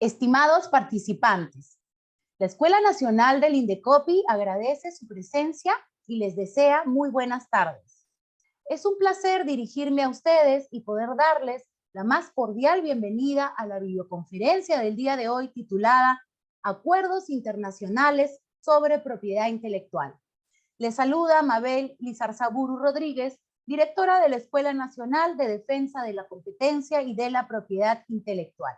Estimados participantes, la Escuela Nacional del Indecopi agradece su presencia y les desea muy buenas tardes. Es un placer dirigirme a ustedes y poder darles la más cordial bienvenida a la videoconferencia del día de hoy titulada Acuerdos Internacionales sobre Propiedad Intelectual. Les saluda Mabel Lizarzaburu Rodríguez, directora de la Escuela Nacional de Defensa de la Competencia y de la Propiedad Intelectual.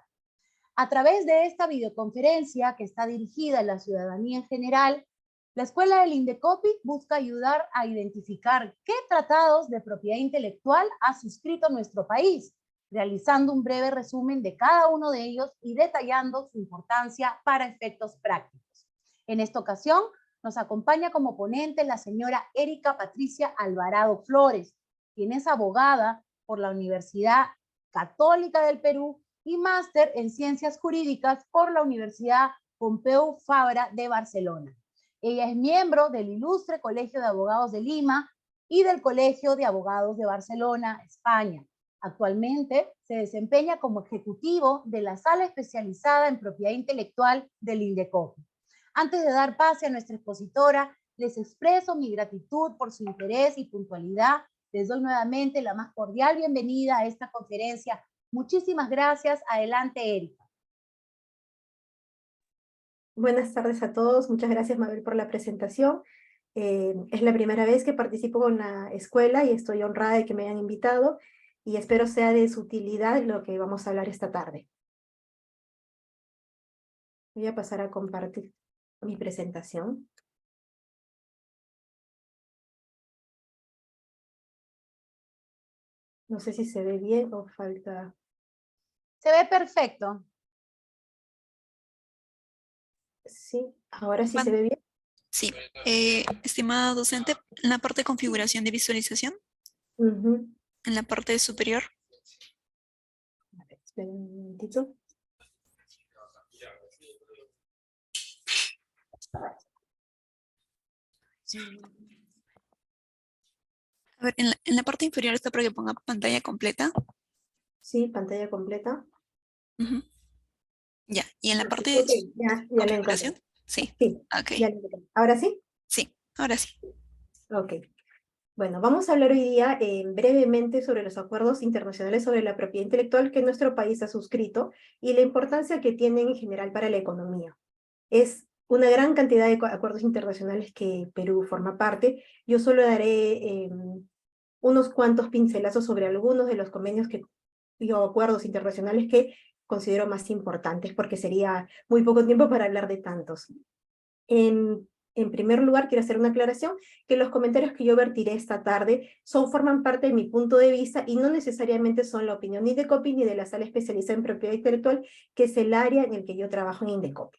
A través de esta videoconferencia que está dirigida a la ciudadanía en general, la Escuela del Indecopi busca ayudar a identificar qué tratados de propiedad intelectual ha suscrito nuestro país, realizando un breve resumen de cada uno de ellos y detallando su importancia para efectos prácticos. En esta ocasión, nos acompaña como ponente la señora Erika Patricia Alvarado Flores, quien es abogada por la Universidad Católica del Perú y máster en Ciencias Jurídicas por la Universidad Pompeu Fabra de Barcelona. Ella es miembro del Ilustre Colegio de Abogados de Lima y del Colegio de Abogados de Barcelona, España. Actualmente se desempeña como ejecutivo de la Sala Especializada en Propiedad Intelectual del Indecopi. Antes de dar pase a nuestra expositora, les expreso mi gratitud por su interés y puntualidad. Les doy nuevamente la más cordial bienvenida a esta conferencia. Muchísimas gracias. Adelante, Erika. Buenas tardes a todos. Muchas gracias, Mabel, por la presentación. Es la primera vez que participo con la escuela y estoy honrada de que me hayan invitado y espero sea de su utilidad lo que vamos a hablar esta tarde. Voy a pasar a compartir mi presentación. No sé si se ve bien o falta... Se ve perfecto. Sí, ahora sí se ve bien. Sí, estimada docente, en la parte de configuración de visualización, en la parte superior. A ver, esperen un momentito. A ver, en la parte inferior está para que ponga pantalla completa. Sí, pantalla completa. Ya, y en la parte de ya configuración. Sí, sí, ok. ya lo encontré. ¿Ahora sí? Sí, ahora sí. Ok. Bueno, vamos a hablar hoy día brevemente sobre los acuerdos internacionales sobre la propiedad intelectual que nuestro país ha suscrito y la importancia que tienen en general para la economía. Es una gran cantidad de acuerdos internacionales que Perú forma parte. Yo solo daré unos cuantos pincelazos sobre algunos de los convenios o acuerdos internacionales que considero más importantes, porque sería muy poco tiempo para hablar de tantos. En primer lugar, quiero hacer una aclaración, que los comentarios que yo vertiré esta tarde forman parte de mi punto de vista y no necesariamente son la opinión ni de Indecopi ni de la Sala Especializada en Propiedad Intelectual, que es el área en el que yo trabajo en Indecopi.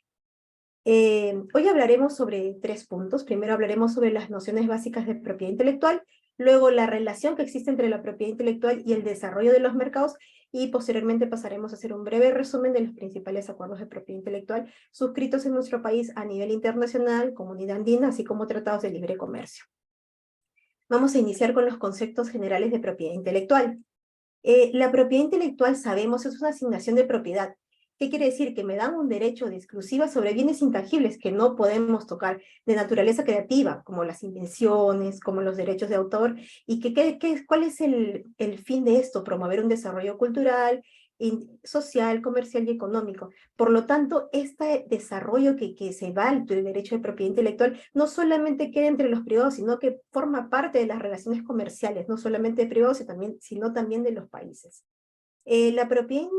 Hoy hablaremos sobre 3 puntos. Primero hablaremos sobre las nociones básicas de propiedad intelectual, luego la relación que existe entre la propiedad intelectual y el desarrollo de los mercados, y posteriormente pasaremos a hacer un breve resumen de los principales acuerdos de propiedad intelectual suscritos en nuestro país a nivel internacional, Comunidad Andina, así como tratados de libre comercio. Vamos a iniciar con los conceptos generales de propiedad intelectual. La propiedad intelectual, sabemos, es una asignación de propiedad. ¿Qué quiere decir? Que me dan un derecho de exclusiva sobre bienes intangibles que no podemos tocar, de naturaleza creativa, como las invenciones, como los derechos de autor, y ¿cuál es el fin de esto? Promover un desarrollo cultural, social, comercial y económico. Por lo tanto, este desarrollo que se va del derecho de propiedad intelectual no solamente queda entre los privados, sino que forma parte de las relaciones comerciales, no solamente de privados, sino también de los países. La propiedad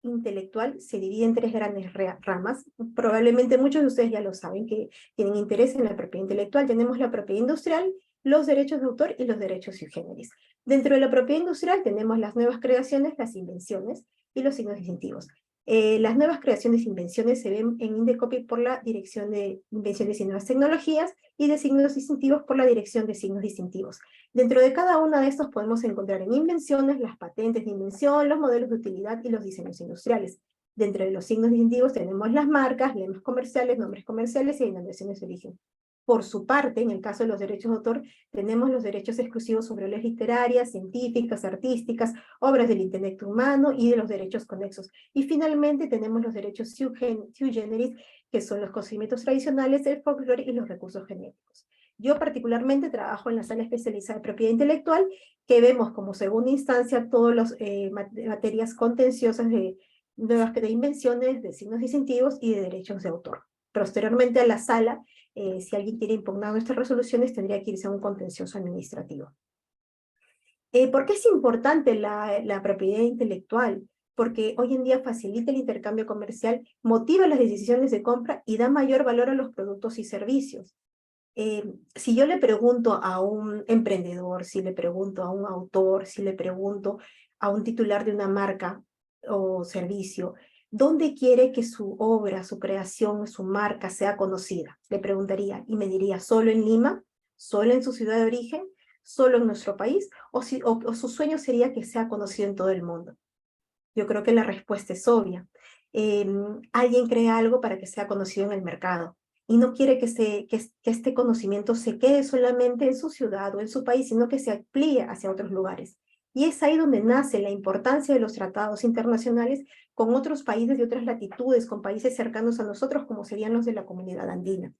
intelectual se divide en 3 grandes ramas. Probablemente muchos de ustedes ya lo saben, que tienen interés en la propiedad intelectual. Tenemos la propiedad industrial, los derechos de autor y los derechos sui generis. Dentro de la propiedad industrial tenemos las nuevas creaciones, las invenciones y los signos distintivos. Las nuevas creaciones e invenciones se ven en Indecopi por la Dirección de Invenciones y Nuevas Tecnologías y de signos distintivos por la Dirección de Signos Distintivos. Dentro de cada uno de estos podemos encontrar en invenciones las patentes de invención, los modelos de utilidad y los diseños industriales. Dentro de los signos distintivos tenemos las marcas, lemas comerciales, nombres comerciales y denominaciones de origen. Por su parte, en el caso de los derechos de autor, tenemos los derechos exclusivos sobre obras literarias, científicas, artísticas, obras del intelecto humano y de los derechos conexos. Y finalmente tenemos los derechos sui generis, que son los conocimientos tradicionales, el folclore y los recursos genéticos. Yo particularmente trabajo en la sala especializada de propiedad intelectual, que vemos como segunda instancia todas las materias contenciosas de invenciones, de signos distintivos y de derechos de autor. Posteriormente a la sala, si alguien quiere impugnar nuestras resoluciones, tendría que irse a un contencioso administrativo. ¿Por qué es importante la propiedad intelectual? Porque hoy en día facilita el intercambio comercial, motiva las decisiones de compra y da mayor valor a los productos y servicios. Si yo le pregunto a un emprendedor, si le pregunto a un autor, si le pregunto a un titular de una marca o servicio, ¿dónde quiere que su obra, su creación, su marca sea conocida? Le preguntaría y me diría, ¿solo en Lima? ¿Solo en su ciudad de origen? ¿Solo en nuestro país? ¿O su sueño sería que sea conocido en todo el mundo? Yo creo que la respuesta es obvia. Alguien crea algo para que sea conocido en el mercado y no quiere que este conocimiento se quede solamente en su ciudad o en su país, sino que se amplíe hacia otros lugares. Y es ahí donde nace la importancia de los tratados internacionales con otros países de otras latitudes, con países cercanos a nosotros, como serían los de la comunidad andina.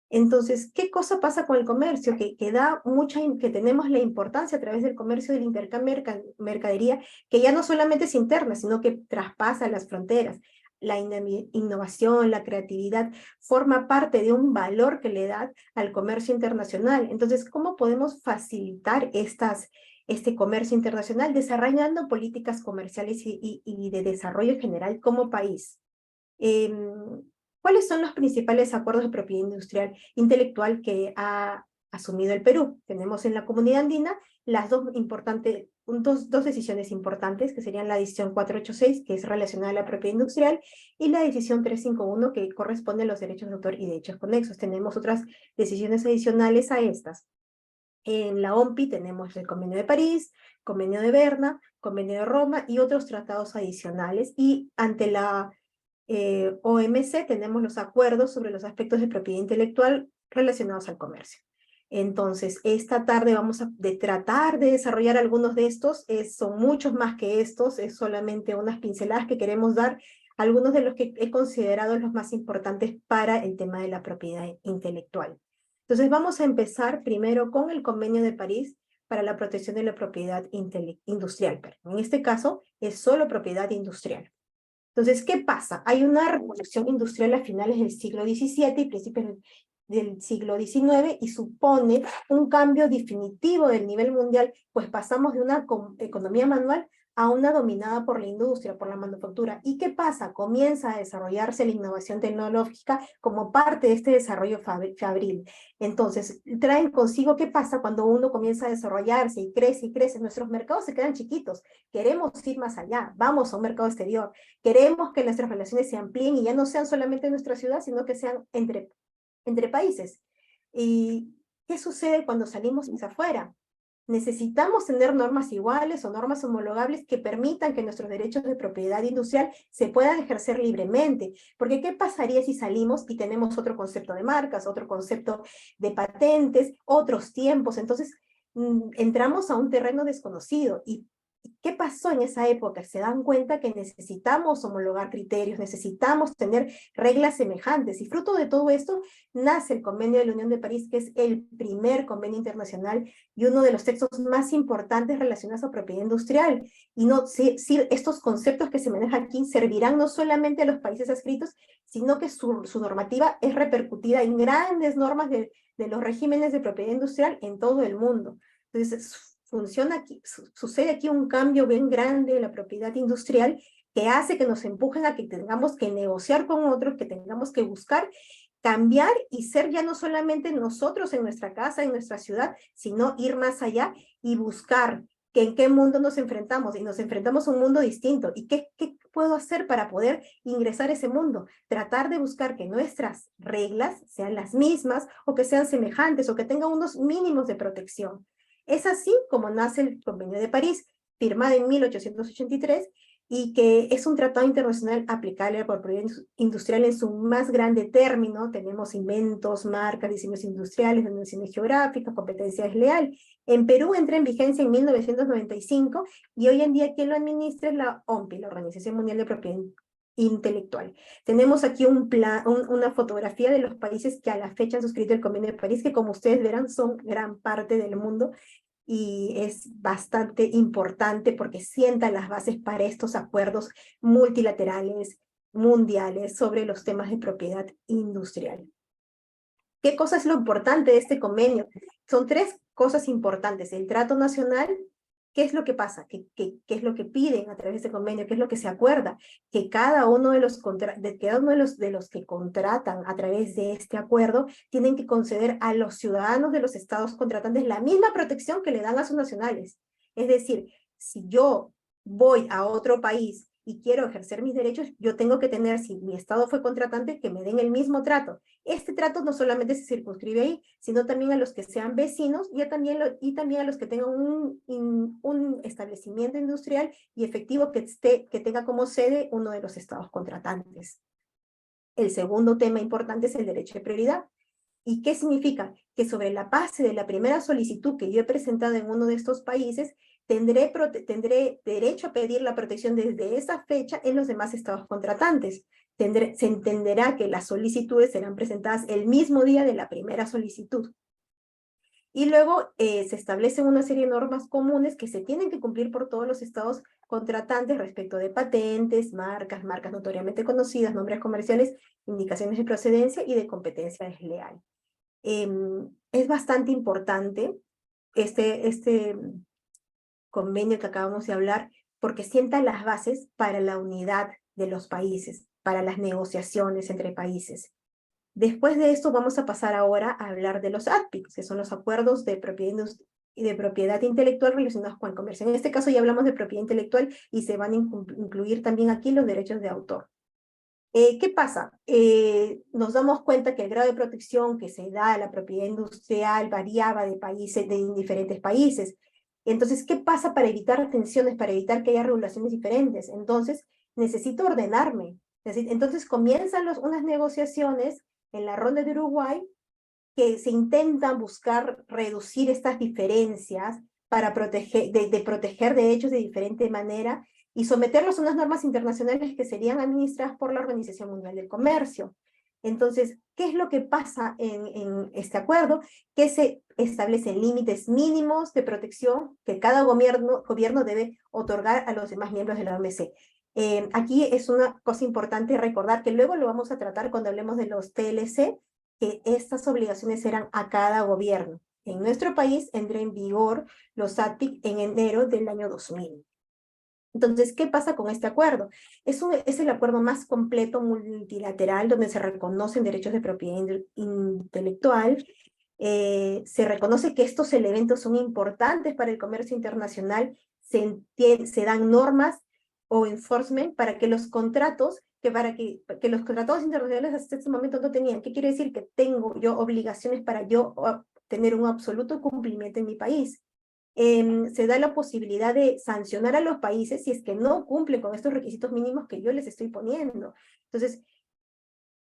Entonces, ¿qué cosa pasa con el comercio? Que tenemos la importancia a través del comercio del intercambio de mercadería, que ya no solamente es interna, sino que traspasa las fronteras. La innovación, la creatividad, forma parte de un valor que le da al comercio internacional. Entonces, ¿cómo podemos facilitar este comercio internacional? Desarrollando políticas comerciales y de desarrollo general como país. ¿Cuáles son los principales acuerdos de propiedad industrial intelectual que ha asumido el Perú? Tenemos en la comunidad andina las dos decisiones importantes, que serían la decisión 486, que es relacionada a la propiedad industrial, y la decisión 351, que corresponde a los derechos de autor y derechos conexos. Tenemos otras decisiones adicionales a estas. En la OMPI tenemos el Convenio de París, Convenio de Berna, Convenio de Roma y otros tratados adicionales, y ante la OMC tenemos los acuerdos sobre los aspectos de propiedad intelectual relacionados al comercio. Entonces, esta tarde vamos a tratar de desarrollar algunos de estos, son muchos más que estos, es solamente unas pinceladas que queremos dar, algunos de los que he considerado los más importantes para el tema de la propiedad intelectual. Entonces, vamos a empezar primero con el Convenio de París para la protección de la propiedad industrial. En este caso, es solo propiedad industrial. Entonces, ¿qué pasa? Hay una revolución industrial a finales del siglo XVII y principios del siglo XIX y supone un cambio definitivo del nivel mundial, pues pasamos de una economía manual a una dominada por la industria, por la manufactura. ¿Y qué pasa? Comienza a desarrollarse la innovación tecnológica como parte de este desarrollo fabril. Entonces, traen consigo qué pasa cuando uno comienza a desarrollarse y crece. Nuestros mercados se quedan chiquitos. Queremos ir más allá, vamos a un mercado exterior. Queremos que nuestras relaciones se amplíen y ya no sean solamente en nuestra ciudad, sino que sean entre países. ¿Y qué sucede cuando salimos hacia afuera? Necesitamos tener normas iguales o normas homologables que permitan que nuestros derechos de propiedad industrial se puedan ejercer libremente. Porque ¿qué pasaría si salimos y tenemos otro concepto de marcas, otro concepto de patentes, otros tiempos? Entonces, entramos a un terreno desconocido. ¿Y qué pasó en esa época? Se dan cuenta que necesitamos homologar criterios, necesitamos tener reglas semejantes. Y fruto de todo esto nace el Convenio de la Unión de París, que es el primer convenio internacional y uno de los textos más importantes relacionados a propiedad industrial. Y si estos conceptos que se manejan aquí servirán no solamente a los países adscritos, sino que su normativa es repercutida en grandes normas de los regímenes de propiedad industrial en todo el mundo. Entonces, sucede aquí un cambio bien grande de la propiedad industrial que hace que nos empujen a que tengamos que negociar con otros, que tengamos que buscar cambiar y ser ya no solamente nosotros en nuestra casa, en nuestra ciudad, sino ir más allá y buscar que en qué mundo nos enfrentamos, y nos enfrentamos a un mundo distinto, y qué puedo hacer para poder ingresar a ese mundo, tratar de buscar que nuestras reglas sean las mismas, o que sean semejantes, o que tengan unos mínimos de protección. Es así como nace el Convenio de París, firmado en 1883, y que es un tratado internacional aplicable a la propiedad industrial en su más grande término. Tenemos inventos, marcas, diseños industriales, denominaciones geográficas, competencia desleal. En Perú entra en vigencia en 1995 y hoy en día quien lo administra es la OMPI, la Organización Mundial de Propiedad Intelectual. Tenemos aquí una fotografía de los países que a la fecha han suscrito el Convenio de París, que como ustedes verán son gran parte del mundo, y es bastante importante porque sienta las bases para estos acuerdos multilaterales, mundiales, sobre los temas de propiedad industrial. ¿Qué cosa es lo importante de este convenio? Son tres cosas importantes. El trato nacional. ¿Qué es lo que pasa? ¿Qué es lo que piden a través de este convenio? ¿Qué es lo que se acuerda? Que cada uno de los que contratan a través de este acuerdo tienen que conceder a los ciudadanos de los estados contratantes la misma protección que le dan a sus nacionales. Es decir, si yo voy a otro país y quiero ejercer mis derechos, yo tengo que tener, si mi estado fue contratante, que me den el mismo trato. Este trato no solamente se circunscribe ahí, sino también a los que sean vecinos y también a los que tengan un establecimiento industrial y efectivo que tenga como sede uno de los estados contratantes. El segundo tema importante es el derecho de prioridad. ¿Y qué significa? Que sobre la base de la primera solicitud que yo he presentado en uno de estos países, tendré derecho a pedir la protección desde esa fecha en los demás estados contratantes. Se entenderá que las solicitudes serán presentadas el mismo día de la primera solicitud. Y luego se establecen una serie de normas comunes que se tienen que cumplir por todos los estados contratantes respecto de patentes, marcas notoriamente conocidas, nombres comerciales, indicaciones de procedencia y de competencia desleal. Es bastante importante este convenio que acabamos de hablar, porque sienta las bases para la unidad de los países, para las negociaciones entre países. Después de esto vamos a pasar ahora a hablar de los ADPIC, que son los acuerdos de propiedad intelectual relacionados con el comercio. En este caso ya hablamos de propiedad intelectual y se van a incluir también aquí los derechos de autor. ¿Qué pasa? Nos damos cuenta que el grado de protección que se da a la propiedad industrial variaba de diferentes países. Entonces, ¿qué pasa para evitar tensiones, para evitar que haya regulaciones diferentes? Entonces, necesito ordenarme. Entonces, comienzan unas negociaciones en la ronda de Uruguay que se intentan buscar reducir estas diferencias para proteger derechos de diferente manera y someterlos a unas normas internacionales que serían administradas por la Organización Mundial del Comercio. Entonces, ¿qué es lo que pasa en este acuerdo? Que se establecen límites mínimos de protección que cada gobierno debe otorgar a los demás miembros de la OMC. Aquí es una cosa importante recordar que luego lo vamos a tratar cuando hablemos de los TLC, que estas obligaciones eran a cada gobierno. En nuestro país entró en vigor los ADPIC en enero del año 2000. Entonces, ¿qué pasa con este acuerdo? Es el acuerdo más completo multilateral donde se reconocen derechos de propiedad intelectual. Se reconoce que estos elementos son importantes para el comercio internacional. Se dan normas o enforcement para que los contratos que los tratados internacionales hasta este momento no tenían. ¿Qué quiere decir? Que tengo yo obligaciones para yo tener un absoluto cumplimiento en mi país. Se da la posibilidad de sancionar a los países si es que no cumplen con estos requisitos mínimos que yo les estoy poniendo. Entonces,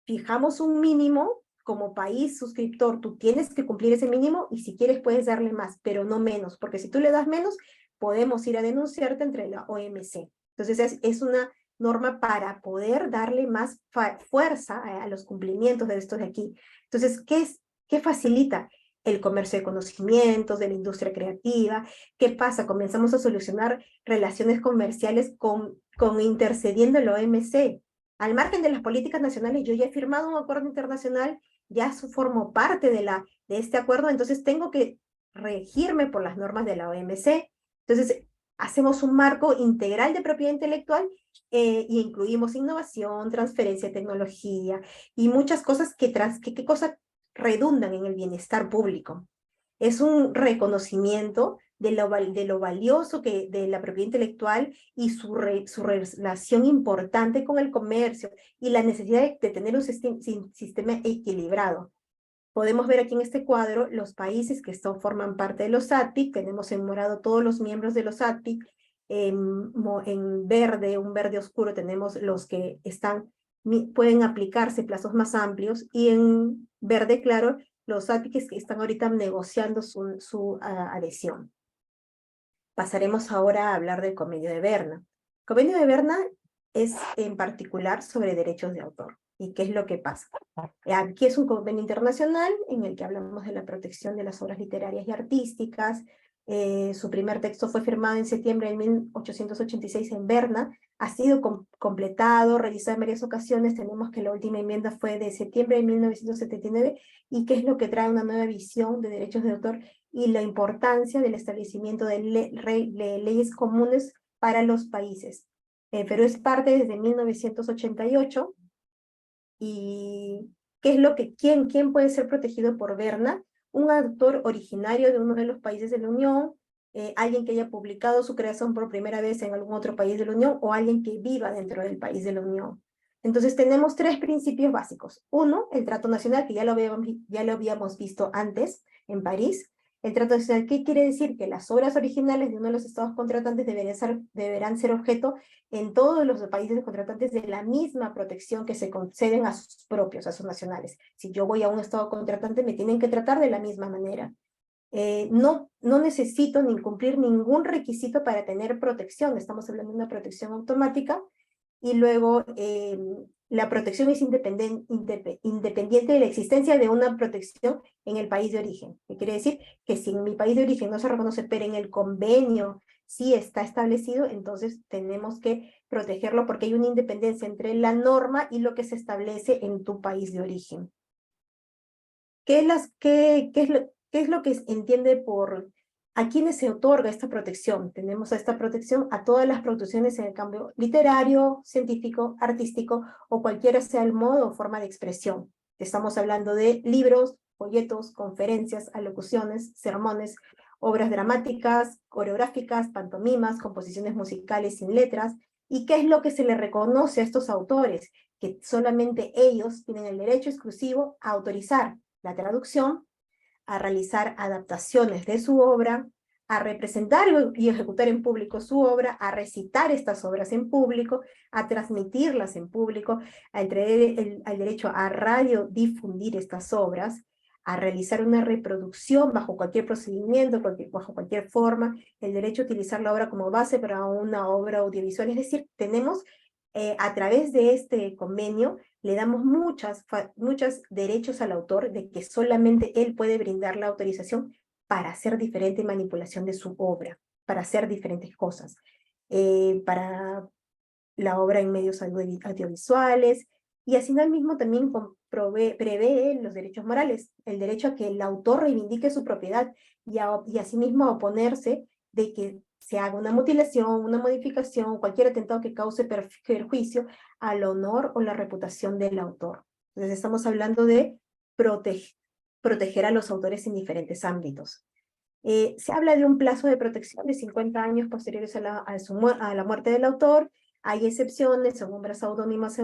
fijamos un mínimo como país suscriptor, tú tienes que cumplir ese mínimo y si quieres puedes darle más, pero no menos, porque si tú le das menos, podemos ir a denunciarte entre la OMC. Entonces, es una norma para poder darle más fuerza a los cumplimientos de estos de aquí. Entonces, ¿qué facilita? El comercio de conocimientos, de la industria creativa. ¿Qué pasa? Comenzamos a solucionar relaciones comerciales intercediendo en la OMC. Al margen de las políticas nacionales, yo ya he firmado un acuerdo internacional, ya formo parte de este acuerdo, entonces tengo que regirme por las normas de la OMC. Entonces, hacemos un marco integral de propiedad intelectual y incluimos innovación, transferencia de tecnología y muchas cosas que redundan en el bienestar público. Es un reconocimiento de lo valioso de la propiedad intelectual y su relación importante con el comercio y la necesidad de tener un sistema equilibrado. Podemos ver aquí en este cuadro los países que forman parte de los ADPIC. Tenemos en morado todos los miembros de los ADPIC. En verde, un verde oscuro, tenemos los que pueden aplicarse plazos más amplios, y en verde claro, los APICs que están ahorita negociando su adhesión. Pasaremos ahora a hablar del Convenio de Berna. El Convenio de Berna es en particular sobre derechos de autor. ¿Y qué es lo que pasa? Aquí es un convenio internacional en el que hablamos de la protección de las obras literarias y artísticas. Su primer texto fue firmado en septiembre de 1886 en Berna. Ha sido completado, revisado en varias ocasiones. Tenemos que la última enmienda fue de septiembre de 1979. ¿Y qué es lo que trae una nueva visión de derechos de autor? Y la importancia del establecimiento de leyes comunes para los países. Perú es parte desde 1988. ¿Y qué es lo que, quién puede ser protegido por Berna? Un autor originario de uno de los países de la Unión, alguien que haya publicado su creación por primera vez en algún otro país de la Unión, o alguien que viva dentro del país de la Unión. Entonces tenemos tres principios básicos. Uno, el trato nacional, que ya lo habíamos visto antes en París. El trato nacional, ¿qué quiere decir? Que las obras originales de uno de los estados contratantes deberán ser objeto en todos los países contratantes de la misma protección que se conceden a sus propios, a sus nacionales. Si yo voy a un estado contratante, me tienen que tratar de la misma manera. No necesito ni cumplir ningún requisito para tener protección. Estamos hablando de una protección automática. Y luego la protección es independiente de la existencia de una protección en el país de origen. ¿Qué quiere decir? Que si en mi país de origen no se reconoce, pero en el convenio sí está establecido, entonces tenemos que protegerlo porque hay una independencia entre la norma y lo que se establece en tu país de origen. ¿Qué es lo que entiende por a quiénes se otorga esta protección? Tenemos esta protección a todas las producciones en el campo literario, científico, artístico, o cualquiera sea el modo o forma de expresión. Estamos hablando de libros, folletos, conferencias, alocuciones, sermones, obras dramáticas, coreográficas, pantomimas, composiciones musicales sin letras. ¿Y qué es lo que se le reconoce a estos autores? Que solamente ellos tienen el derecho exclusivo a autorizar la traducción, a realizar adaptaciones de su obra, a representar y ejecutar en público su obra, a recitar estas obras en público, a transmitirlas en público, a entregar el derecho a radiodifundir estas obras, a realizar una reproducción bajo cualquier procedimiento, bajo cualquier forma, el derecho a utilizar la obra como base para una obra audiovisual. Es decir, tenemos a través de este convenio le damos muchos derechos al autor de que solamente él puede brindar la autorización para hacer diferente manipulación de su obra, para hacer diferentes cosas, para la obra en medios audiovisuales, y así mismo también prevé los derechos morales, el derecho a que el autor reivindique su propiedad y asimismo a oponerse de que se haga una mutilación, una modificación, cualquier atentado que cause perjuicio al honor o la reputación del autor. Entonces estamos hablando de proteger a los autores en diferentes ámbitos. Se habla de un plazo de protección de 50 años posteriores a la muerte del autor. Hay excepciones en obras anónimas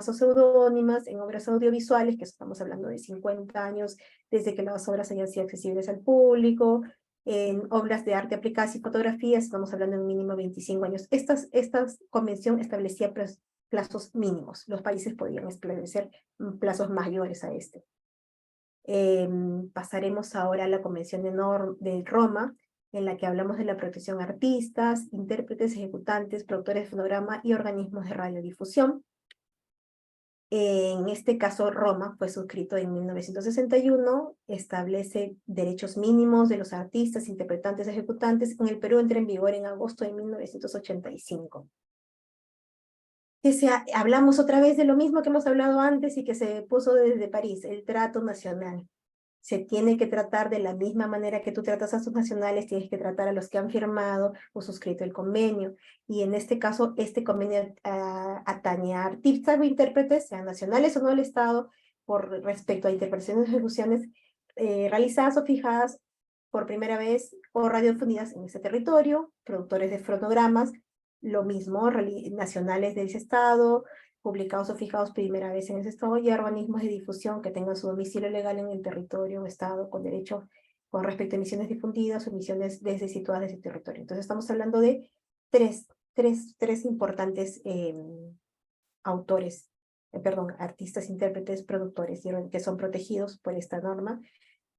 o pseudónimas, en obras audiovisuales, que estamos hablando de 50 años desde que las obras hayan sido accesibles al público. En obras de arte aplicadas y fotografías, estamos hablando de un mínimo de 25 años. Esta convención establecía plazos mínimos. Los países podían establecer plazos mayores a este. Pasaremos ahora a la Convención de Roma, en la que hablamos de la protección a artistas, intérpretes, ejecutantes, productores de fonograma y organismos de radiodifusión. En este caso, Roma fue suscrito en 1961, establece derechos mínimos de los artistas, interpretantes, ejecutantes. En el Perú entra en vigor en agosto de 1985. Hablamos otra vez de lo mismo que hemos hablado antes y que se puso desde París, el trato nacional. Se tiene que tratar de la misma manera que tú tratas a sus nacionales, tienes que tratar a los que han firmado o suscrito el convenio. Y en este caso, este convenio atañe a artistas o intérpretes, sean nacionales o no del Estado, por respecto a interpretaciones y ejecuciones realizadas o fijadas por primera vez o radiodifundidas en ese territorio, productores de fonogramas, lo mismo, nacionales de ese Estado, publicados o fijados primera vez en ese estado, y organismos de difusión que tengan su domicilio legal en el territorio o estado con derecho con respecto a emisiones difundidas o emisiones desde situadas desde el territorio. Entonces estamos hablando de tres importantes autores, artistas, intérpretes, productores, que son protegidos por esta norma.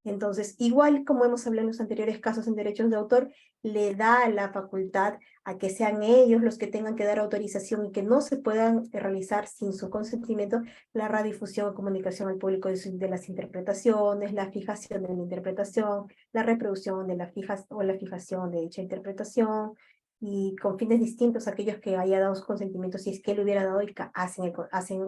Entonces, igual como hemos hablado en los anteriores casos en derechos de autor, le da la facultad a que sean ellos los que tengan que dar autorización y que no se puedan realizar sin su consentimiento la radiodifusión o comunicación al público de las interpretaciones, la fijación de la interpretación, la reproducción de la fijación de dicha interpretación, y con fines distintos a aquellos que haya dado su consentimiento, si es que él hubiera dado y hacen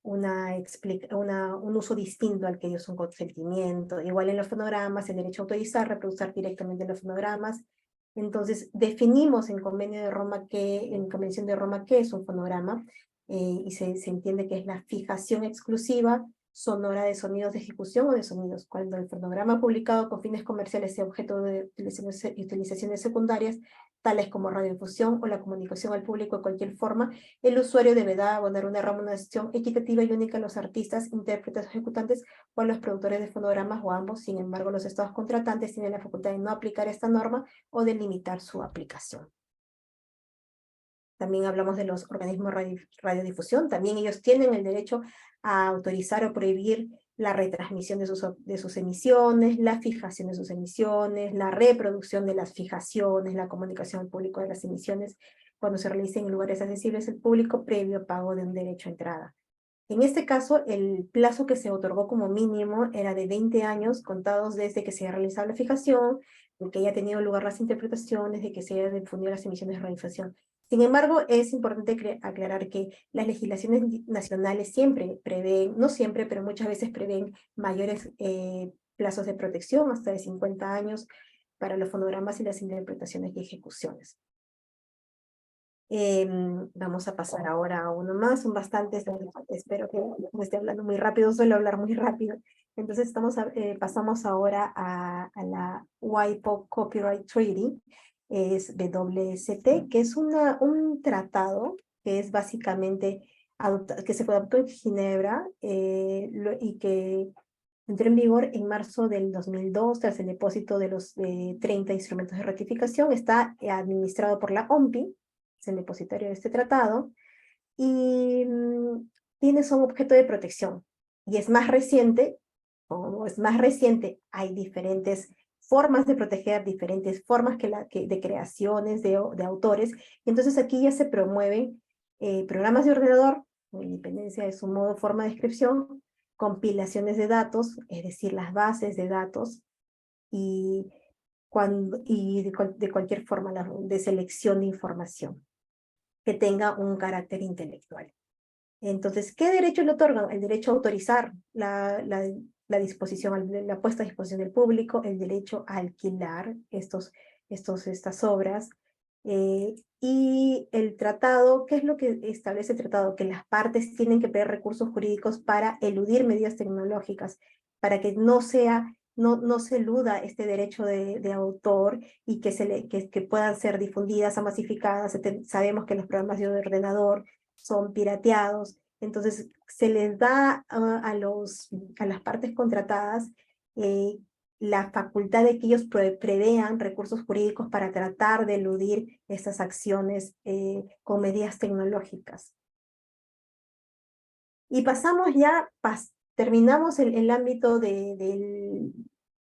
un uso distinto al que dio su consentimiento. Igual en los fonogramas, el derecho a autorizar, reproducir directamente los fonogramas. Entonces, definimos en Convención de Roma qué es un fonograma, y se entiende que es la fijación exclusiva sonora de sonidos de ejecución o de sonidos. Cuando el fonograma publicado con fines comerciales sea objeto de utilizaciones secundarias, tales como radiodifusión o la comunicación al público de cualquier forma, el usuario deberá abonar una remuneración equitativa y única a los artistas, intérpretes, ejecutantes o a los productores de fonogramas o ambos. Sin embargo, los estados contratantes tienen la facultad de no aplicar esta norma o de limitar su aplicación. También hablamos de los organismos de radiodifusión. También ellos tienen el derecho a autorizar o prohibir la retransmisión de sus emisiones, la fijación de sus emisiones, la reproducción de las fijaciones, la comunicación al público de las emisiones cuando se realicen en lugares accesibles al público previo pago de un derecho a entrada. En este caso, el plazo que se otorgó como mínimo era de 20 años contados desde que se haya realizado la fijación, de que haya tenido lugar las interpretaciones, de que se haya difundido las emisiones de radiodifusión. Sin embargo, es importante aclarar que las legislaciones nacionales siempre prevén, no siempre, pero muchas veces prevén mayores plazos de protección, hasta de 50 años, para los fonogramas y las interpretaciones y ejecuciones. Vamos a pasar ahora a uno más, son bastantes, espero que no esté hablando muy rápido, suelo hablar muy rápido. Entonces pasamos ahora a la WIPO Copyright Treaty, es WST, que es un tratado que es básicamente que se adoptó en Ginebra y que entró en vigor en marzo del 2002 tras el depósito de los 30 instrumentos de ratificación. Está administrado por la OMPI, es el depositario de este tratado, y son objeto de protección. Y es más reciente, hay diferentes formas de proteger, diferentes formas de creaciones de autores, y entonces aquí ya se promueven programas de ordenador, con independencia de su modo, forma de descripción, compilaciones de datos, es decir, las bases de datos, y de cualquier forma de selección de información que tenga un carácter intelectual. Entonces, ¿qué derecho le otorgan? El derecho a autorizar la puesta a disposición del público, el derecho a alquilar estas obras, y el tratado. ¿Qué es lo que establece el tratado? Que las partes tienen que pedir recursos jurídicos para eludir medidas tecnológicas, para que no se eluda este derecho de autor y que puedan ser difundidas o masificadas. Sabemos que los programas de ordenador son pirateados, entonces se les da a las partes contratadas la facultad de que ellos prevean recursos jurídicos para tratar de eludir estas acciones con medidas tecnológicas. Y pasamos ya, terminamos el ámbito del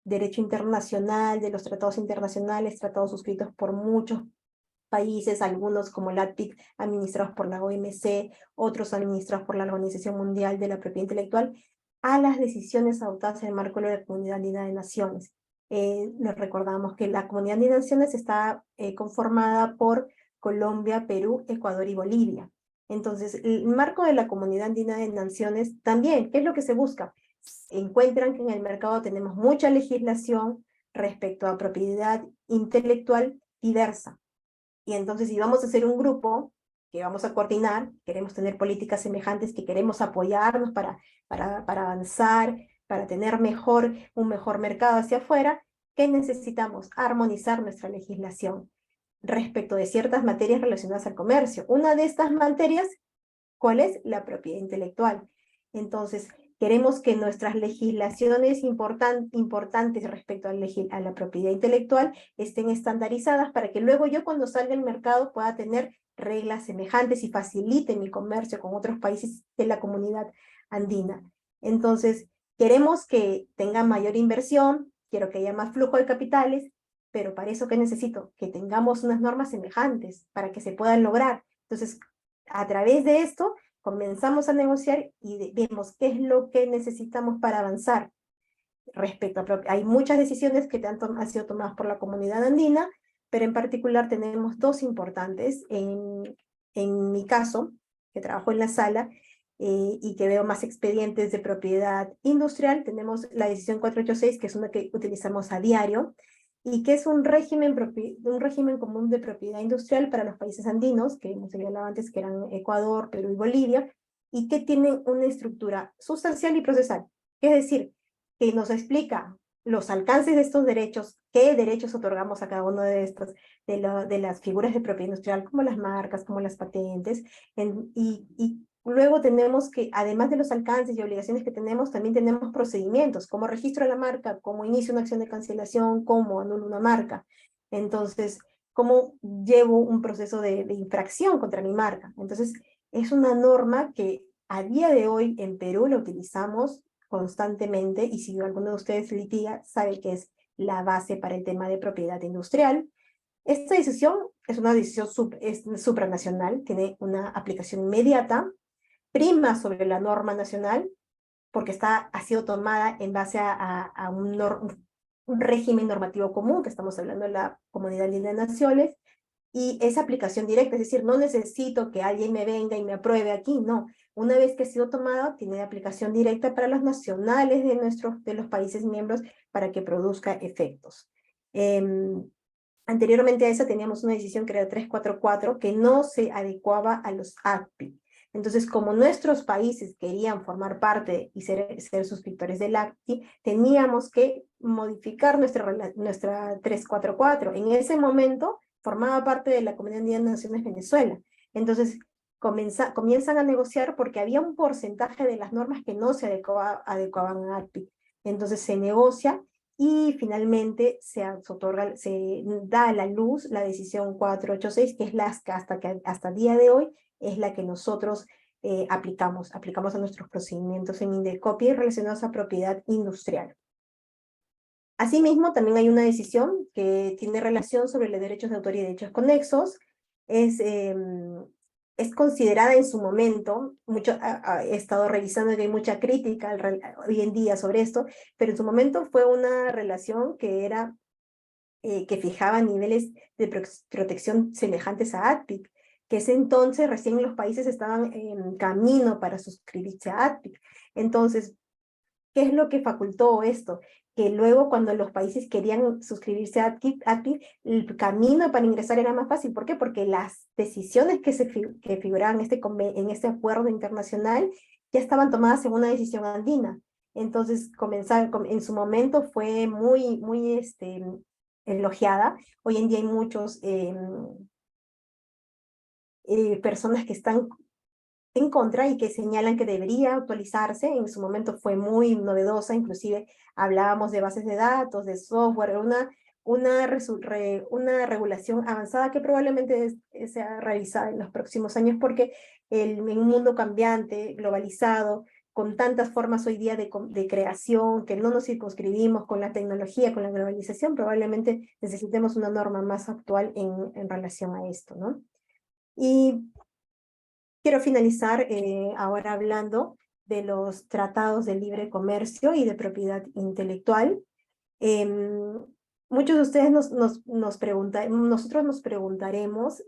derecho internacional, de los tratados internacionales, tratados suscritos por muchos países, algunos como la ATPIC, administrados por la OMC, otros administrados por la Organización Mundial de la Propiedad Intelectual, a las decisiones adoptadas en el marco de la Comunidad Andina de Naciones. Les recordamos que la Comunidad Andina de Naciones está conformada por Colombia, Perú, Ecuador y Bolivia. Entonces, el marco de la Comunidad Andina de Naciones también, ¿qué es lo que se busca? Encuentran que en el mercado tenemos mucha legislación respecto a propiedad intelectual diversa. Y entonces, si vamos a hacer un grupo que vamos a coordinar, queremos tener políticas semejantes, que queremos apoyarnos para avanzar, para tener un mejor mercado hacia afuera, ¿qué necesitamos? Armonizar nuestra legislación respecto de ciertas materias relacionadas al comercio. Una de estas materias, ¿cuál es? La propiedad intelectual. Entonces, Queremos que nuestras legislaciones importantes respecto a la propiedad intelectual estén estandarizadas para que luego yo cuando salga al mercado pueda tener reglas semejantes y facilite mi comercio con otros países de la comunidad andina. Entonces, queremos que tenga mayor inversión, quiero que haya más flujo de capitales, pero para eso, ¿qué necesito? Que tengamos unas normas semejantes para que se puedan lograr. Entonces, a través de esto, comenzamos a negociar y vemos qué es lo que necesitamos para avanzar. Hay muchas decisiones que han sido tomadas por la comunidad andina, pero en particular tenemos dos importantes. En mi caso, que trabajo en la sala y que veo más expedientes de propiedad industrial, tenemos la decisión 486, que es una que utilizamos a diario, y que es un régimen común de propiedad industrial para los países andinos, que hemos señalado antes que eran Ecuador, Perú y Bolivia, y que tienen una estructura sustancial y procesal. Es decir, que nos explica los alcances de estos derechos, qué derechos otorgamos a cada uno de estos, de las figuras de propiedad industrial, como las marcas, como las patentes, y luego tenemos que, además de los alcances y obligaciones que tenemos, también tenemos procedimientos, como registro de la marca, como inicio una acción de cancelación, como anulo una marca. Entonces, cómo llevo un proceso de infracción contra mi marca. Entonces, es una norma que a día de hoy en Perú la utilizamos constantemente, y si alguno de ustedes litiga, sabe que es la base para el tema de propiedad industrial. Esta decisión es una decisión supranacional, tiene una aplicación inmediata, prima sobre la norma nacional, porque ha sido tomada en base a un régimen normativo común, que estamos hablando de la Comunidad Andina de Naciones, y es aplicación directa, es decir, no necesito que alguien me venga y me apruebe aquí, no. Una vez que ha sido tomada, tiene aplicación directa para los nacionales de los países miembros para que produzca efectos. Anteriormente a esa teníamos una decisión que era 344 que no se adecuaba a los ACPI. Entonces, como nuestros países querían formar parte y ser suscriptores del ACPI, teníamos que modificar nuestra 344. En ese momento, formaba parte de la Comunidad Andina de Naciones Venezuela. Entonces, comienzan a negociar porque había un porcentaje de las normas que no se adecuaban a ACPI. Entonces, se negocia y finalmente se da a la luz la decisión 486, que es hasta el día de hoy es la que nosotros aplicamos a nuestros procedimientos en Indecopi relacionados a propiedad industrial. Asimismo, también hay una decisión que tiene relación sobre los derechos de autor y derechos conexos. Es considerada en su momento, he estado revisando que hay mucha crítica hoy en día sobre esto, pero en su momento fue una relación que fijaba niveles de protección semejantes a ACPIC, que ese entonces recién los países estaban en camino para suscribirse a ACPIC. Entonces, ¿qué es lo que facultó esto? Que luego cuando los países querían suscribirse a ACPIC, el camino para ingresar era más fácil. ¿Por qué? Porque las decisiones que figuraban en este acuerdo internacional ya estaban tomadas en una decisión andina. Entonces, en su momento fue muy elogiada. Hoy en día hay muchos personas que están en contra y que señalan que debería actualizarse. En su momento fue muy novedosa, inclusive hablábamos de bases de datos, de software, una regulación avanzada que probablemente sea realizada en los próximos años, porque en un mundo cambiante, globalizado, con tantas formas hoy día de creación, que no nos circunscribimos con la tecnología, con la globalización, probablemente necesitemos una norma más actual en relación a esto, ¿no? Y quiero finalizar ahora hablando de los tratados de libre comercio y de propiedad intelectual. Muchos de ustedes nosotros nos preguntaremos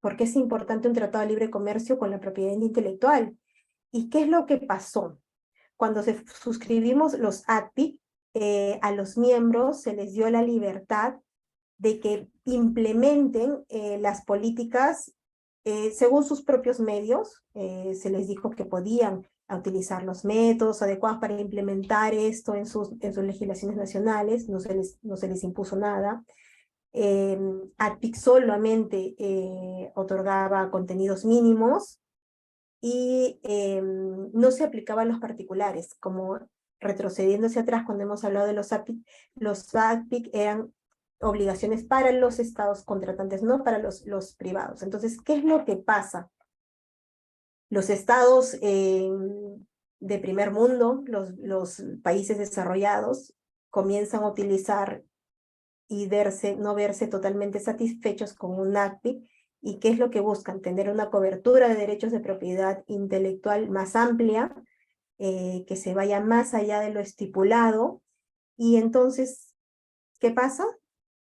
por qué es importante un tratado de libre comercio con la propiedad intelectual. ¿Y qué es lo que pasó? Cuando suscribimos los ACPI, a los miembros se les dio la libertad de que implementen las políticas según sus propios medios. Se les dijo que podían utilizar los métodos adecuados para implementar esto en sus legislaciones nacionales, no se les impuso nada. ACPIC solamente otorgaba contenidos mínimos y no se aplicaba a los particulares, como retrocediendo hacia atrás cuando hemos hablado de los ACPIC eran obligaciones para los estados contratantes, no para los privados. Entonces, ¿qué es lo que pasa? Los estados de primer mundo, los países desarrollados, comienzan a utilizar y no verse totalmente satisfechos con un ACPI. ¿Y qué es lo que buscan? Tener una cobertura de derechos de propiedad intelectual más amplia, que se vaya más allá de lo estipulado. Y entonces, ¿qué pasa?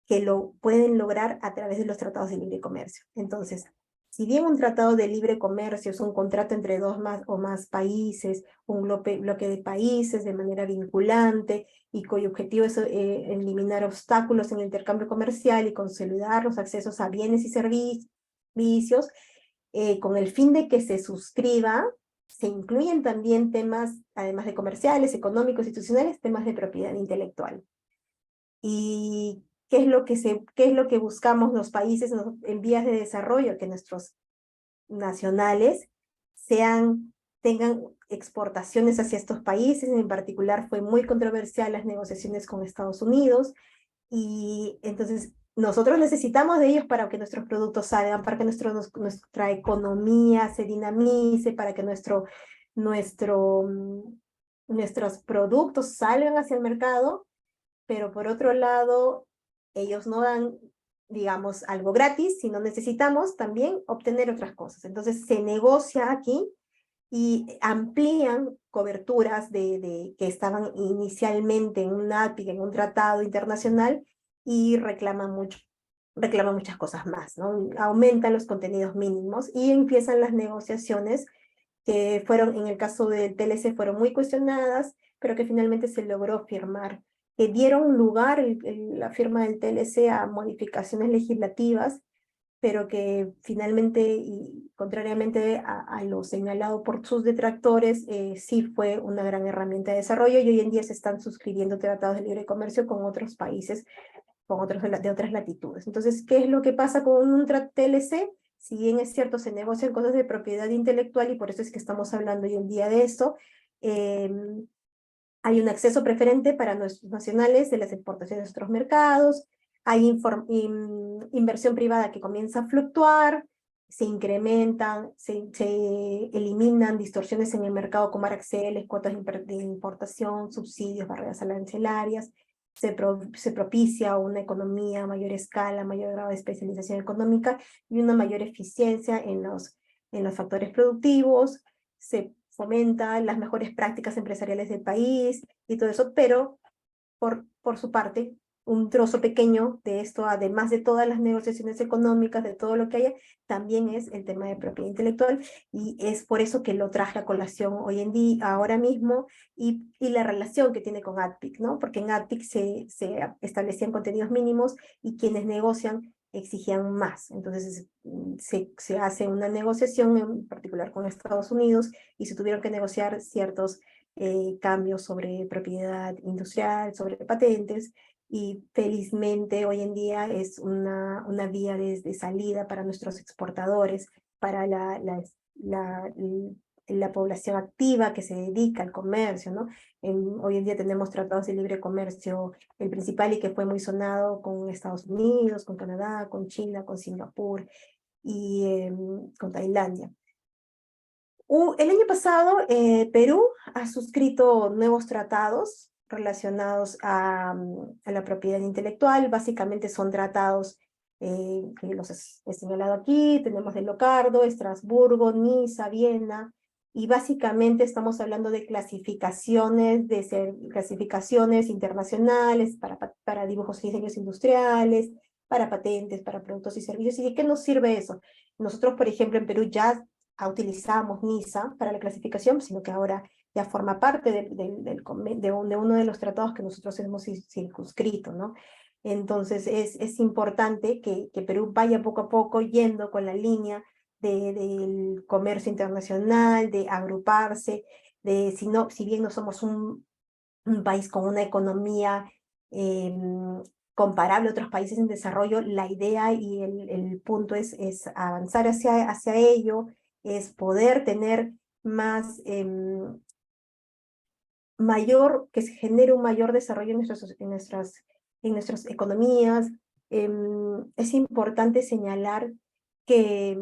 Que lo pueden lograr a través de los tratados de libre comercio. Entonces, si bien un tratado de libre comercio es un contrato entre dos o más países, un bloque de países de manera vinculante y cuyo objetivo es eliminar obstáculos en el intercambio comercial y consolidar los accesos a bienes y servicios, con el fin de que se suscriba, se incluyen también temas, además de comerciales, económicos, institucionales, temas de propiedad intelectual. Y ¿qué es lo que buscamos los países en vías de desarrollo? Que nuestros nacionales tengan exportaciones hacia estos países. En particular fue muy controversial las negociaciones con Estados Unidos, y entonces nosotros necesitamos de ellos para que nuestros productos salgan, para que nuestra economía se dinamice, para que nuestros productos salgan hacia el mercado. Pero por otro lado, ellos no dan, digamos, algo gratis, sino necesitamos también obtener otras cosas. Entonces se negocia aquí y amplían coberturas que estaban inicialmente en un APIC, en un tratado internacional, y reclaman muchas cosas más, ¿no? Aumentan los contenidos mínimos y empiezan las negociaciones que fueron, en el caso del TLC, fueron muy cuestionadas, pero que finalmente se logró firmar, que dieron lugar la firma del TLC a modificaciones legislativas, pero que finalmente, y contrariamente a lo señalado por sus detractores, sí fue una gran herramienta de desarrollo, y hoy en día se están suscribiendo tratados de libre comercio con otros países, con otros de otras latitudes. Entonces, ¿qué es lo que pasa con un TLC? Si bien es cierto, se negocian cosas de propiedad intelectual, y por eso es que estamos hablando hoy en día de eso, hay un acceso preferente para nuestros nacionales de las exportaciones de otros mercados, hay inversión privada que comienza a fluctuar, se incrementan, se eliminan distorsiones en el mercado como aranceles, cuotas de importación, subsidios, barreras arancelarias, se propicia una economía a mayor escala, mayor grado de especialización económica y una mayor eficiencia en los factores productivos, se fomenta las mejores prácticas empresariales del país y todo eso, pero por su parte, un trozo pequeño de esto, además de todas las negociaciones económicas, de todo lo que haya, también es el tema de propiedad intelectual, y es por eso que lo traje a colación hoy en día, ahora mismo, y la relación que tiene con ADPIC, ¿no? Porque en ADPIC se establecían contenidos mínimos y quienes negocian exigían más. Entonces se hace una negociación, en particular con Estados Unidos, y se tuvieron que negociar ciertos cambios sobre propiedad industrial, sobre patentes, y felizmente hoy en día es una vía de salida para nuestros exportadores, para la población activa que se dedica al comercio, ¿no? Hoy en día tenemos tratados de libre comercio, el principal y que fue muy sonado, con Estados Unidos, con Canadá, con China, con Singapur y con Tailandia. El año pasado, Perú ha suscrito nuevos tratados relacionados a la propiedad intelectual. Básicamente son tratados que los he señalado aquí. Tenemos de Locarno, Estrasburgo, Niza, Viena, y básicamente estamos hablando de clasificaciones internacionales para dibujos y diseños industriales, para patentes, para productos y servicios. ¿Y de qué nos sirve eso? Nosotros, por ejemplo, en Perú ya utilizábamos NISA para la clasificación, sino que ahora ya forma parte de uno de los tratados que nosotros hemos circunscrito, ¿no? Entonces es importante que Perú vaya poco a poco yendo con la línea del comercio internacional, de agruparse, si bien no somos un país con una economía comparable a otros países en desarrollo, la idea y el punto es avanzar hacia ello, es poder tener más, que se genere un mayor desarrollo en nuestras economías. Es importante señalar que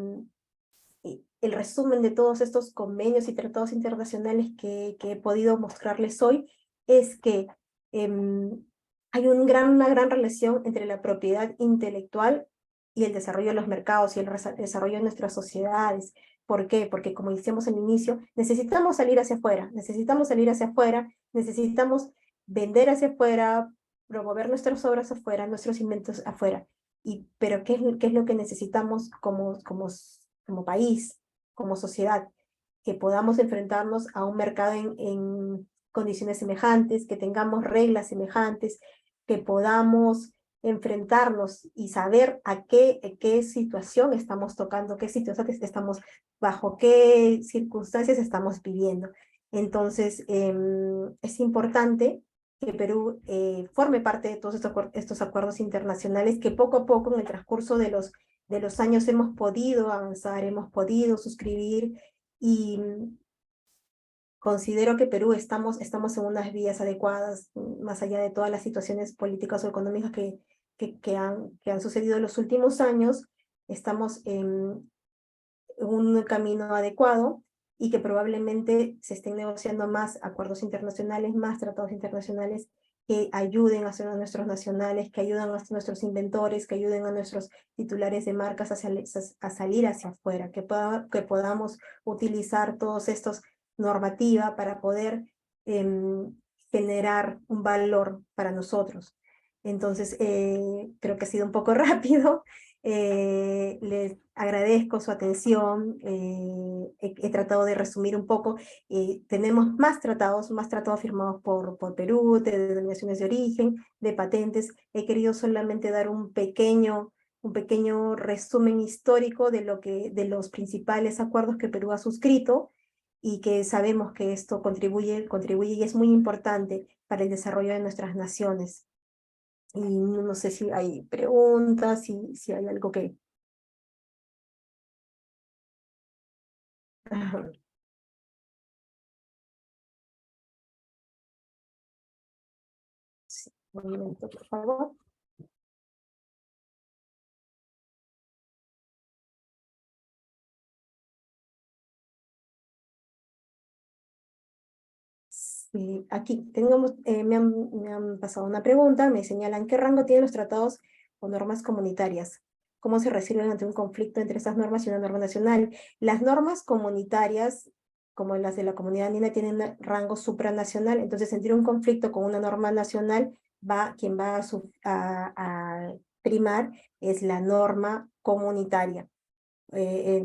el resumen de todos estos convenios y tratados internacionales que he podido mostrarles hoy es que hay una gran relación entre la propiedad intelectual y el desarrollo de los mercados y el desarrollo de nuestras sociedades. ¿Por qué? Porque como decíamos al inicio, necesitamos salir hacia afuera, necesitamos vender hacia afuera, promover nuestras obras afuera, nuestros inventos afuera. Pero ¿qué es lo que necesitamos como país, como sociedad? Que podamos enfrentarnos a un mercado en condiciones semejantes, que tengamos reglas semejantes, que podamos enfrentarnos y saber qué situación estamos tocando, qué situaciones estamos, bajo qué circunstancias estamos viviendo. Entonces, es importante que Perú forme parte de todos estos acuerdos internacionales que poco a poco en el transcurso de los años hemos podido avanzar, hemos podido suscribir y considero que Perú estamos en unas vías adecuadas, más allá de todas las situaciones políticas o económicas que han sucedido en los últimos años, estamos en un camino adecuado y que probablemente se estén negociando más acuerdos internacionales, más tratados internacionales que ayuden a nuestros nacionales, que ayuden a nuestros inventores, que ayuden a nuestros titulares de marcas a salir hacia afuera, que podamos utilizar todos estos normativa para poder generar un valor para nosotros. Entonces, creo que ha sido un poco rápido. Les agradezco su atención. He tratado de resumir un poco. Tenemos más tratados firmados por Perú, de denominaciones de origen, de patentes. He querido solamente dar un pequeño resumen histórico de los principales acuerdos que Perú ha suscrito y que sabemos que esto contribuye y es muy importante para el desarrollo de nuestras naciones. Y no sé si hay preguntas, si hay algo que... Ajá. Sí, un momento, por favor. Sí, aquí me han pasado una pregunta, me señalan qué rango tienen los tratados o normas comunitarias, cómo se resuelven ante un conflicto entre esas normas y una norma nacional. Las normas comunitarias, como las de la Comunidad Andina, tienen un rango supranacional, entonces entre un conflicto con una norma nacional, quien va a primar es la norma comunitaria.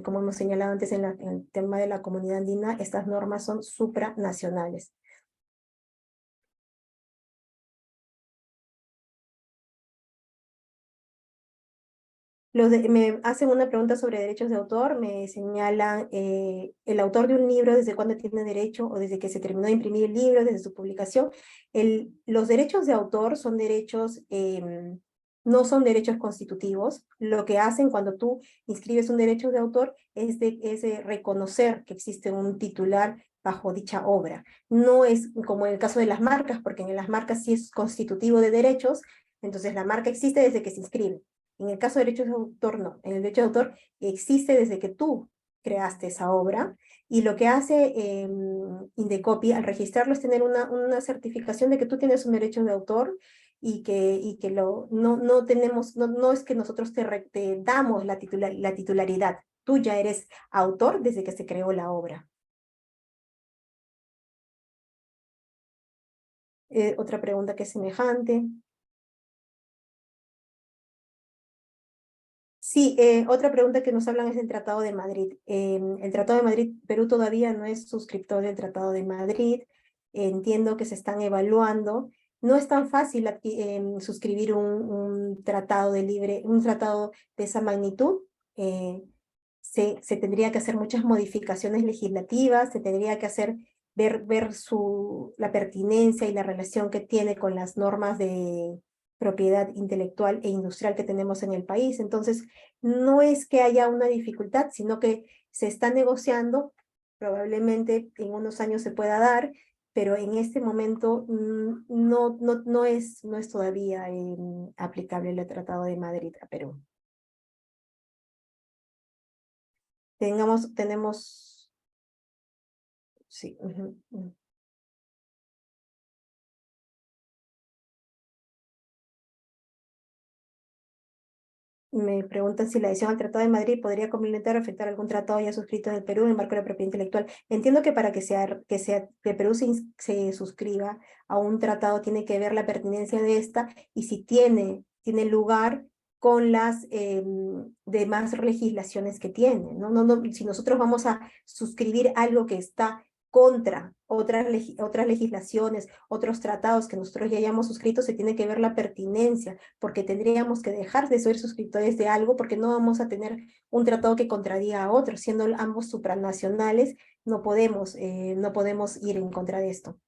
Como hemos señalado antes en el tema de la Comunidad Andina, estas normas son supranacionales. Me hacen una pregunta sobre derechos de autor, me señalan el autor de un libro, desde cuándo tiene derecho o desde que se terminó de imprimir el libro, desde su publicación. Los derechos de autor son derechos, no son derechos constitutivos. Lo que hacen cuando tú inscribes un derecho de autor es de reconocer que existe un titular bajo dicha obra. No es como en el caso de las marcas, porque en las marcas sí es constitutivo de derechos, entonces la marca existe desde que se inscribe. En el caso de derechos de autor, no. En el derecho de autor existe desde que tú creaste esa obra, y lo que hace Indecopi al registrarlo es tener una certificación de que tú tienes un derecho de autor y que no es que nosotros te damos la titularidad. Tú ya eres autor desde que se creó la obra. Otra pregunta que es semejante. Sí, otra pregunta que nos hablan es el Tratado de Madrid. El Tratado de Madrid, Perú todavía no es suscriptor del Tratado de Madrid. Entiendo que se están evaluando. No es tan fácil suscribir un tratado un tratado de esa magnitud. Se tendría que hacer muchas modificaciones legislativas, se tendría que ver la pertinencia y la relación que tiene con las normas propiedad intelectual e industrial que tenemos en el país. Entonces, no es que haya una dificultad, sino que se está negociando, probablemente en unos años se pueda dar, pero en este momento no es todavía aplicable el Tratado de Madrid a Perú. Tenemos, sí. Me preguntan si la adhesión al Tratado de Madrid podría complementar o afectar algún tratado ya suscrito en el Perú en el marco de la propiedad intelectual. Entiendo que para que Perú se suscriba a un tratado tiene que ver la pertinencia de esta y si tiene lugar con las demás legislaciones que tiene. No, si nosotros vamos a suscribir algo que está contra otras legislaciones, otros tratados que nosotros ya hayamos suscrito, se tiene que ver la pertinencia, porque tendríamos que dejar de ser suscriptores de algo, porque no vamos a tener un tratado que contradiga a otro, siendo ambos supranacionales, no podemos ir en contra de esto.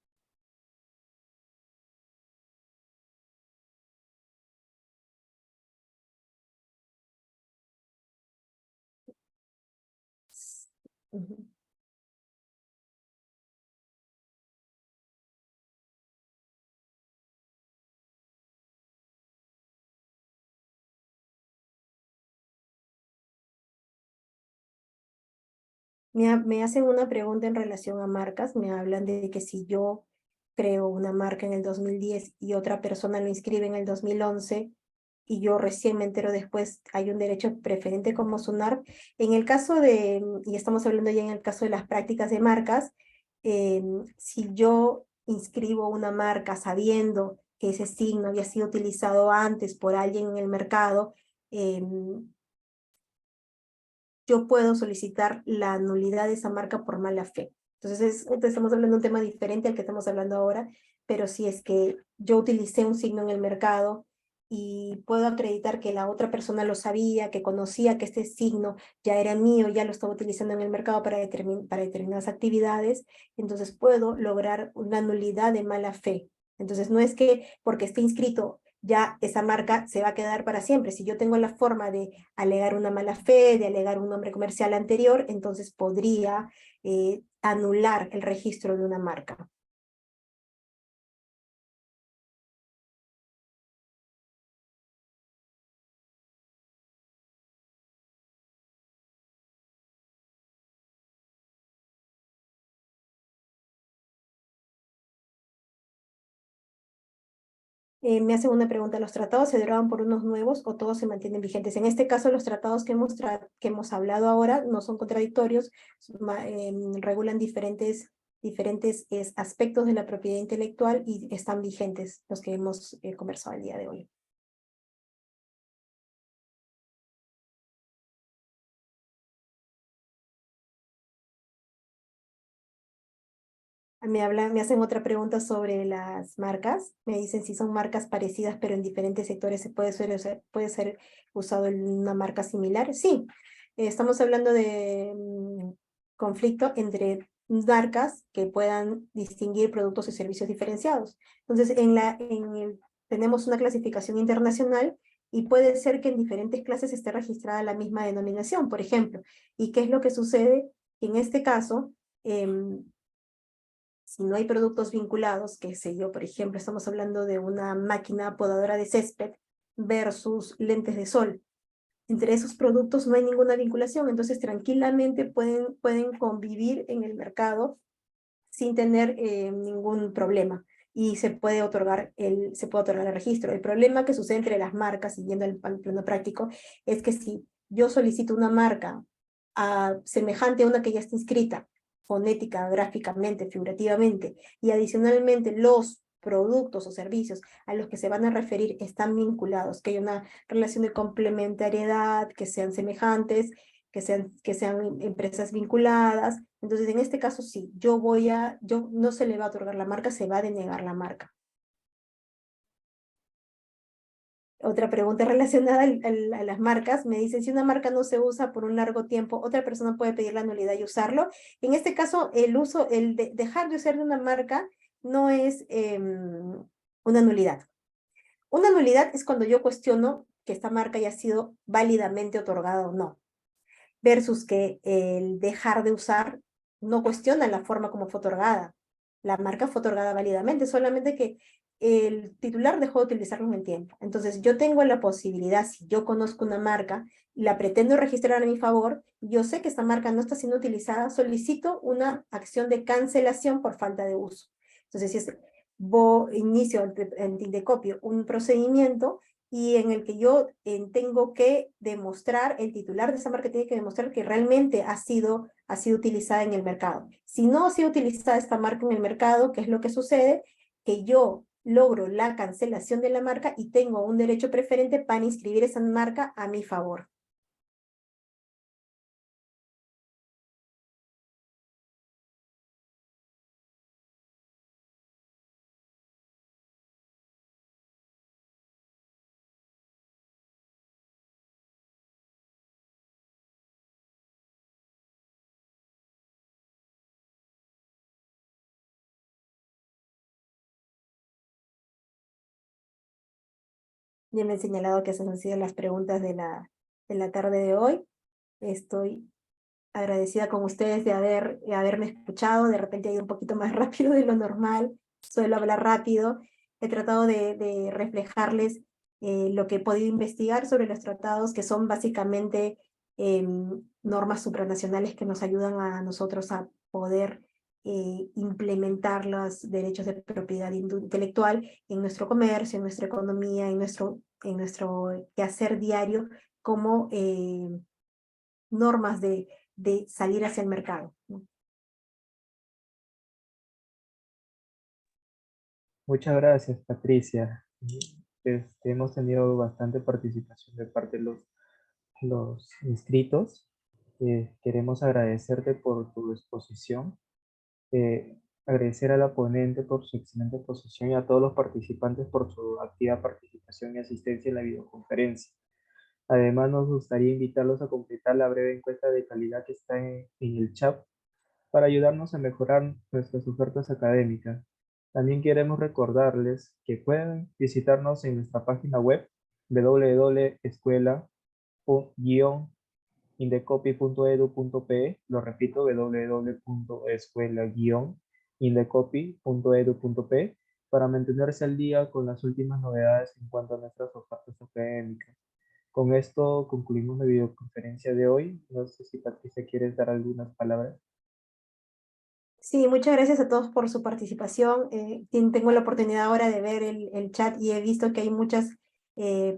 Me hacen una pregunta en relación a marcas, me hablan de que si yo creo una marca en el 2010 y otra persona lo inscribe en el 2011 y yo recién me entero después, hay un derecho preferente como SUNARP. En el caso y estamos hablando ya en el caso de las prácticas de marcas, si yo inscribo una marca sabiendo que ese signo había sido utilizado antes por alguien en el mercado, yo puedo solicitar la nulidad de esa marca por mala fe. Entonces, estamos hablando de un tema diferente al que estamos hablando ahora, pero si es que yo utilicé un signo en el mercado y puedo acreditar que la otra persona lo sabía, que conocía que este signo ya era mío, ya lo estaba utilizando en el mercado para determinadas actividades, entonces puedo lograr una nulidad de mala fe. Entonces, no es que porque esté inscrito ya esa marca se va a quedar para siempre. Si yo tengo la forma de alegar una mala fe, de alegar un nombre comercial anterior, entonces podría anular el registro de una marca. Me hacen una pregunta, ¿los tratados se derogan por unos nuevos o todos se mantienen vigentes? En este caso, los tratados que hemos hablado ahora no son contradictorios, regulan diferentes aspectos de la propiedad intelectual y están vigentes los que hemos conversado el día de hoy. Me hacen otra pregunta sobre las marcas. Me dicen si son marcas parecidas, pero en diferentes sectores se puede ser usado en una marca similar. Sí, estamos hablando de conflicto entre marcas que puedan distinguir productos y servicios diferenciados. Entonces, tenemos una clasificación internacional y puede ser que en diferentes clases esté registrada la misma denominación, por ejemplo. ¿Y qué es lo que sucede? En este caso, si no hay productos vinculados, qué sé yo, por ejemplo, estamos hablando de una máquina podadora de césped versus lentes de sol. Entre esos productos no hay ninguna vinculación, entonces tranquilamente pueden convivir en el mercado sin tener ningún problema y se puede otorgar el registro. El problema que sucede entre las marcas, siguiendo el plano práctico, es que si yo solicito una marca semejante a una que ya está inscrita, fonética, gráficamente, figurativamente, y adicionalmente los productos o servicios a los que se van a referir están vinculados, que hay una relación de complementariedad, que sean semejantes, que sean empresas vinculadas. Entonces, en este caso, sí, no se le va a otorgar la marca, se va a denegar la marca. Otra pregunta relacionada a las marcas, me dicen, si una marca no se usa por un largo tiempo, ¿otra persona puede pedir la nulidad y usarlo? En este caso, dejar de usar de una marca no es una nulidad. Una nulidad es cuando yo cuestiono que esta marca haya sido válidamente otorgada o no, versus que el dejar de usar no cuestiona la forma como fue otorgada. La marca fue otorgada válidamente, solamente que el titular dejó de utilizarlo en el tiempo. Entonces yo tengo la posibilidad, si yo conozco una marca y la pretendo registrar a mi favor, yo sé que esta marca no está siendo utilizada, solicito una acción de cancelación por falta de uso. Entonces, si es, inicio en Tindecopio un procedimiento y en el que yo tengo que demostrar, el titular de esa marca tiene que demostrar que realmente ha sido utilizada en el mercado. Si no ha sido utilizada esta marca en el mercado, ¿qué es lo que sucede? Que yo logro la cancelación de la marca y tengo un derecho preferente para inscribir esa marca a mi favor. Ya me he señalado que esas han sido las preguntas de la tarde de hoy. Estoy agradecida con ustedes de haberme escuchado. De repente he ido un poquito más rápido de lo normal. Suelo hablar rápido. He tratado de reflejarles lo que he podido investigar sobre los tratados, que son básicamente normas supranacionales que nos ayudan a nosotros a poder implementar los derechos de propiedad intelectual en nuestro comercio, en nuestra economía, en nuestro quehacer diario, como normas de salir hacia el mercado, ¿no? Muchas gracias, Patricia. Hemos tenido bastante participación de parte de los inscritos. Queremos agradecerte por tu exposición, agradecer a la ponente por su excelente exposición y a todos los participantes por su activa participación y asistencia en la videoconferencia. Además, nos gustaría invitarlos a completar la breve encuesta de calidad que está en el chat para ayudarnos a mejorar nuestras ofertas académicas. También queremos recordarles que pueden visitarnos en nuestra página web www.escuela-indecopy.edu.pe. Lo repito, www.escuela-indecopy.edu.pe, para mantenerse al día con las últimas novedades en cuanto a nuestras ofertas académicas. Con esto concluimos la videoconferencia de hoy. No sé si Patricia quieres dar algunas palabras. Sí, muchas gracias a todos por su participación. Tengo la oportunidad ahora de ver el chat y he visto que hay muchas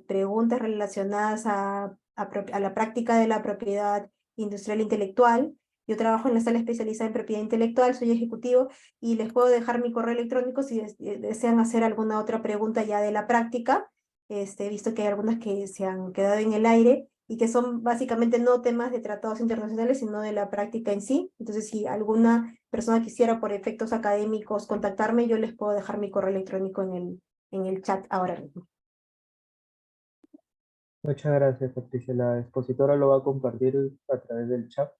preguntas relacionadas a la práctica de la propiedad industrial intelectual. Yo trabajo en la sala especializada en propiedad intelectual, soy ejecutivo y les puedo dejar mi correo electrónico si desean hacer alguna otra pregunta ya de la práctica. He visto que hay algunas que se han quedado en el aire y que son básicamente no temas de tratados internacionales, sino de la práctica en sí. Entonces, si alguna persona quisiera por efectos académicos contactarme, yo les puedo dejar mi correo electrónico en el chat ahora mismo. Muchas gracias, Patricia. La expositora lo va a compartir a través del chat.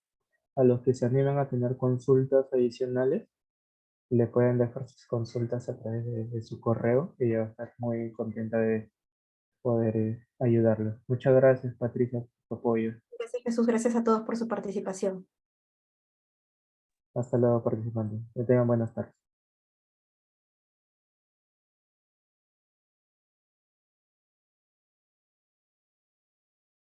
A los que se animan a tener consultas adicionales, le pueden dejar sus consultas a través de su correo, y ella va a estar muy contenta de poder ayudarlos. Muchas gracias, Patricia, por tu apoyo. Gracias, Jesús. Gracias a todos por su participación. Hasta luego, participantes. Que tengan buenas tardes.